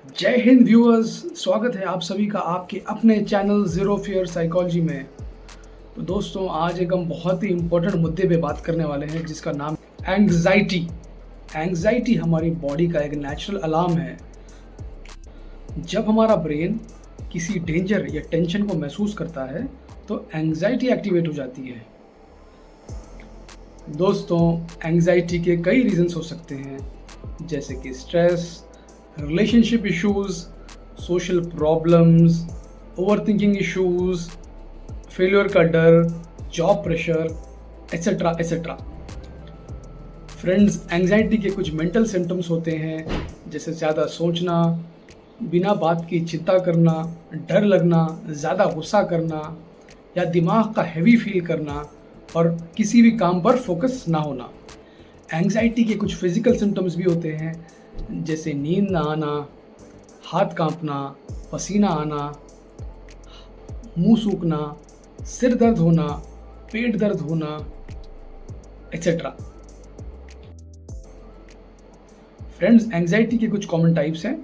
जय हिंद व्यूअर्स, स्वागत है आप सभी का आपके अपने चैनल ज़ीरो फियर साइकोलॉजी में। तो दोस्तों, आज एक हम बहुत ही इम्पोर्टेंट मुद्दे पे बात करने वाले हैं जिसका नाम एंग्जाइटी। एंग्जाइटी हमारी बॉडी का एक नेचुरल अलार्म है। जब हमारा ब्रेन किसी डेंजर या टेंशन को महसूस करता है तो एंग्जाइटी एक्टिवेट हो जाती है। दोस्तों, एंग्जाइटी के कई रीजंस हो सकते हैं, जैसे कि stress, relationship issues, social problems, overthinking issues, failure का डर, job pressure, etcetera etcetera. Friends, anxiety के कुछ मेंटल सिम्टम्स होते हैं, जैसे ज़्यादा सोचना, बिना बात की चिंता करना, डर लगना, ज़्यादा गुस्सा करना या दिमाग का हैवी फील करना और किसी भी काम पर फोकस ना होना। एंग्जाइटी के कुछ फिजिकल सिम्टम्स भी होते हैं, जैसे नींद ना आना, हाथ कांपना, पसीना आना, मुंह सूखना, सिर दर्द होना, पेट दर्द होना, एट्सेट्रा। फ्रेंड्स, एंग्जाइटी के कुछ कॉमन टाइप्स हैं,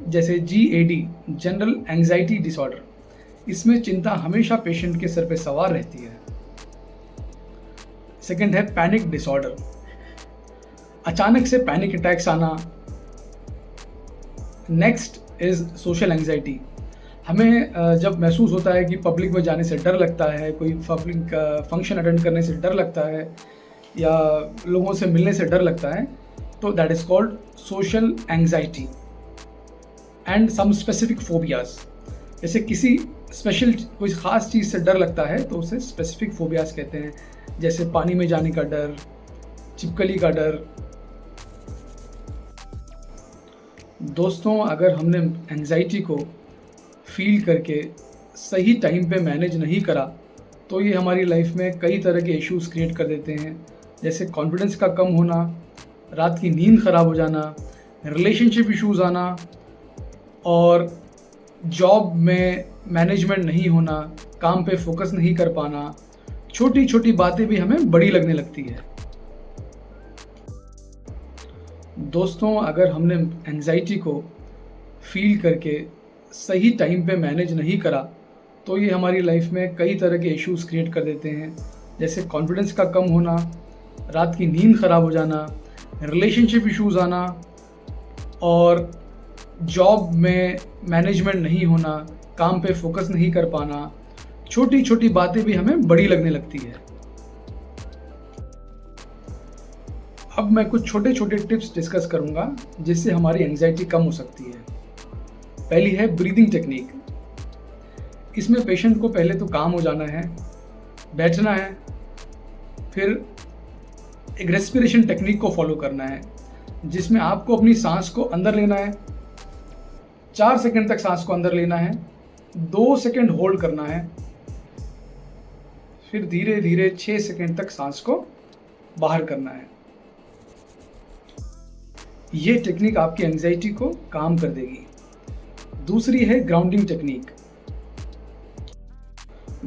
जैसे GAD, जनरल एंग्जाइटी डिसऑर्डर। इसमें चिंता हमेशा पेशेंट के सर पे सवार रहती है। सेकंड है पैनिक डिसऑर्डर, अचानक से पैनिक अटैक्स आना। नेक्स्ट इज सोशल एंग्जाइटी, हमें जब महसूस होता है कि पब्लिक में जाने से डर लगता है, कोई पब्लिक फंक्शन अटेंड करने से डर लगता है या लोगों से मिलने से डर लगता है, तो that is called social anxiety. And some specific phobias, जैसे किसी स्पेशल कोई ख़ास चीज़ से डर लगता है तो उसे स्पेसिफिक फोबियाज कहते हैं, जैसे पानी में जाने का डर, छिपकली का डर। दोस्तों, अगर हमने एंग्जाइटी को फील करके सही टाइम पे मैनेज नहीं करा तो ये हमारी लाइफ में कई तरह के इश्यूज क्रिएट कर देते हैं, जैसे कॉन्फिडेंस का कम होना, रात की नींद ख़राब हो जाना, रिलेशनशिप इश्यूज आना और जॉब में मैनेजमेंट नहीं होना, काम पे फोकस नहीं कर पाना। छोटी छोटी बातें भी हमें बड़ी लगने लगती है। दोस्तों, अगर हमने एंग्जाइटी को फील करके सही टाइम पे मैनेज नहीं करा तो ये हमारी लाइफ में कई तरह के इश्यूज क्रिएट कर देते हैं, जैसे कॉन्फिडेंस का कम होना, रात की नींद ख़राब हो जाना, रिलेशनशिप इश्यूज आना और जॉब में मैनेजमेंट नहीं होना, काम पे फोकस नहीं कर पाना। छोटी छोटी बातें भी हमें बड़ी लगने लगती है। अब मैं कुछ छोटे छोटे टिप्स डिस्कस करूंगा जिससे हमारी एंग्जाइटी कम हो सकती है। पहली है ब्रीदिंग टेक्निक। इसमें पेशेंट को पहले तो काम हो जाना है, बैठना है, फिर एक रेस्पिरेशन टेक्निक को फॉलो करना है, जिसमें आपको अपनी सांस को अंदर लेना है, 4 सेकंड तक सांस को अंदर लेना है, 2 सेकंड होल्ड करना है, फिर धीरे धीरे 6 सेकंड तक सांस को बाहर करना है। ये टेक्निक आपकी एंग्जाइटी को काम कर देगी। दूसरी है ग्राउंडिंग टेक्निक।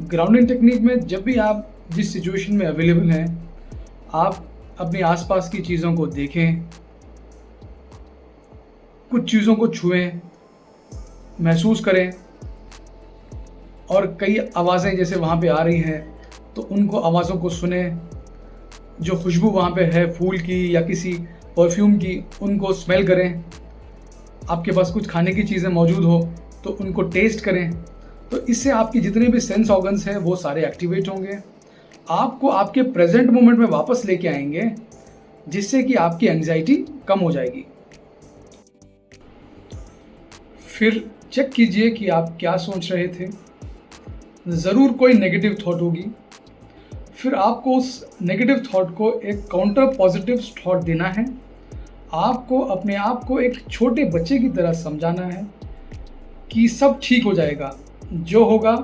ग्राउंडिंग टेक्निक में जब भी आप जिस सिचुएशन में अवेलेबल हैं, आप अपने आसपास की चीज़ों को देखें, कुछ चीज़ों को छुएं, महसूस करें और कई आवाज़ें जैसे वहाँ पे आ रही हैं तो उनको आवाज़ों को सुने। जो खुशबू वहाँ पे है फूल की या किसी परफ्यूम की, उनको स्मेल करें। आपके पास कुछ खाने की चीज़ें मौजूद हो तो उनको टेस्ट करें। तो इससे आपकी जितने भी सेंस ऑर्गन्स हैं वो सारे एक्टिवेट होंगे, आपको आपके प्रेजेंट मोमेंट में वापस लेके आएंगे, जिससे कि आपकी एंग्जाइटी कम हो जाएगी। फिर चेक कीजिए कि आप क्या सोच रहे थे। ज़रूर कोई नेगेटिव थॉट होगी। फिर आपको उस नेगेटिव थॉट को एक काउंटर पॉजिटिव थॉट देना है। आपको अपने आप को एक छोटे बच्चे की तरह समझाना है कि सब ठीक हो जाएगा, जो होगा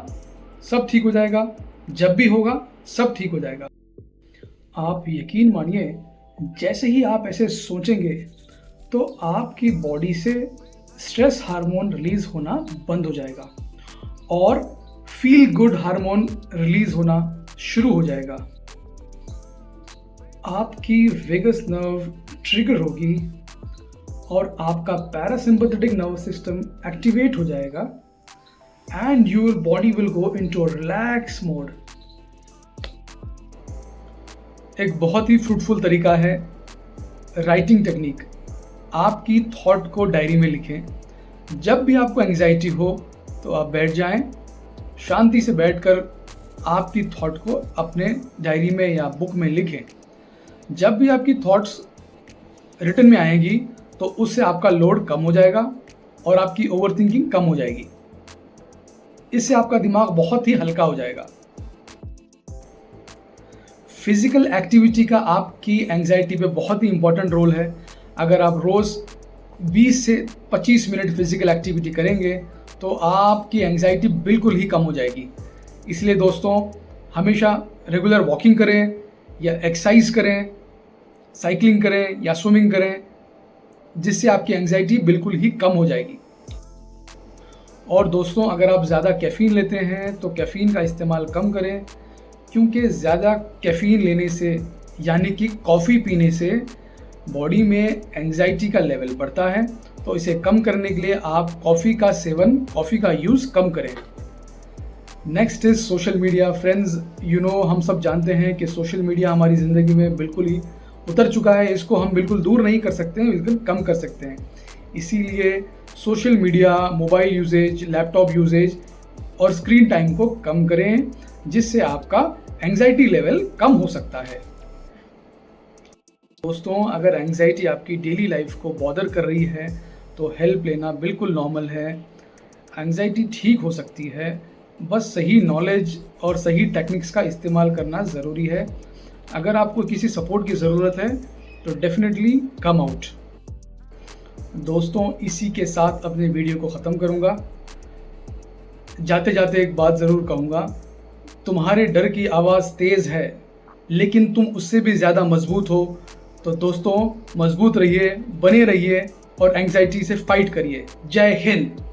सब ठीक हो जाएगा, जब भी होगा सब ठीक हो जाएगा। आप यकीन मानिए, जैसे ही आप ऐसे सोचेंगे तो आपकी बॉडी से स्ट्रेस हार्मोन रिलीज होना बंद हो जाएगा और फील गुड हार्मोन रिलीज होना शुरू हो जाएगा। आपकी वेगस नर्व ट्रिगर होगी और आपका पैरासिम्पथेटिक नर्वस सिस्टम एक्टिवेट हो जाएगा and your body will go into relax mode. एक बहुत ही फ्रूटफुल तरीका है राइटिंग टेक्निक। आपकी थॉट को डायरी में लिखें। जब भी आपको एंग्जाइटी हो तो आप बैठ जाएं, शांति से बैठकर आपकी थॉट को अपने डायरी में या बुक में लिखें। जब भी आपकी थॉट्स रिटन में आएंगी तो उससे आपका लोड कम हो जाएगा और आपकी ओवरथिंकिंग कम हो जाएगी। इससे आपका दिमाग बहुत ही हल्का हो जाएगा। फिजिकल एक्टिविटी का आपकी एंग्जाइटी पे बहुत ही इंपॉर्टेंट रोल है। अगर आप रोज़ 20 से 25 मिनट फिजिकल एक्टिविटी करेंगे तो आपकी एंग्जाइटी बिल्कुल ही कम हो जाएगी। इसलिए दोस्तों, हमेशा रेगुलर वॉकिंग करें या एक्सरसाइज करें, साइकिलिंग करें या स्विमिंग करें, जिससे आपकी एंग्जाइटी बिल्कुल ही कम हो जाएगी। और दोस्तों, अगर आप ज़्यादा कैफ़ीन लेते हैं तो कैफ़ीन का इस्तेमाल कम करें, क्योंकि ज़्यादा कैफ़ीन लेने से यानी कि कॉफ़ी पीने से बॉडी में एंग्जाइटी का लेवल बढ़ता है। तो इसे कम करने के लिए आप कॉफ़ी का यूज़ कम करें। Next is social media. Friends, हम सब जानते हैं कि सोशल मीडिया हमारी ज़िंदगी में बिल्कुल ही उतर चुका है। इसको हम बिल्कुल दूर नहीं कर सकते हैं, बिल्कुल कम कर सकते हैं। इसीलिए social media, mobile usage, laptop usage और स्क्रीन टाइम को कम करें, जिससे आपका एंग्जाइटी लेवल कम हो सकता है। दोस्तों, अगर एंग्जाइटी आपकी डेली लाइफ को बॉदर कर रही है तो हेल्प लेना बिल्कुल नॉर्मल है। एंग्जाइटी ठीक हो सकती है, बस सही नॉलेज और सही टेक्निक्स का इस्तेमाल करना ज़रूरी है। अगर आपको किसी सपोर्ट की ज़रूरत है तो डेफिनेटली कम आउट। दोस्तों, इसी के साथ अपने वीडियो को ख़त्म करूँगा। जाते जाते एक बात ज़रूर कहूँगा, तुम्हारे डर की आवाज़ तेज़ है लेकिन तुम उससे भी ज़्यादा मजबूत हो। तो दोस्तों, मजबूत रहिए, बने रहिए और एंग्जाइटी से फाइट करिए। जय हिंद।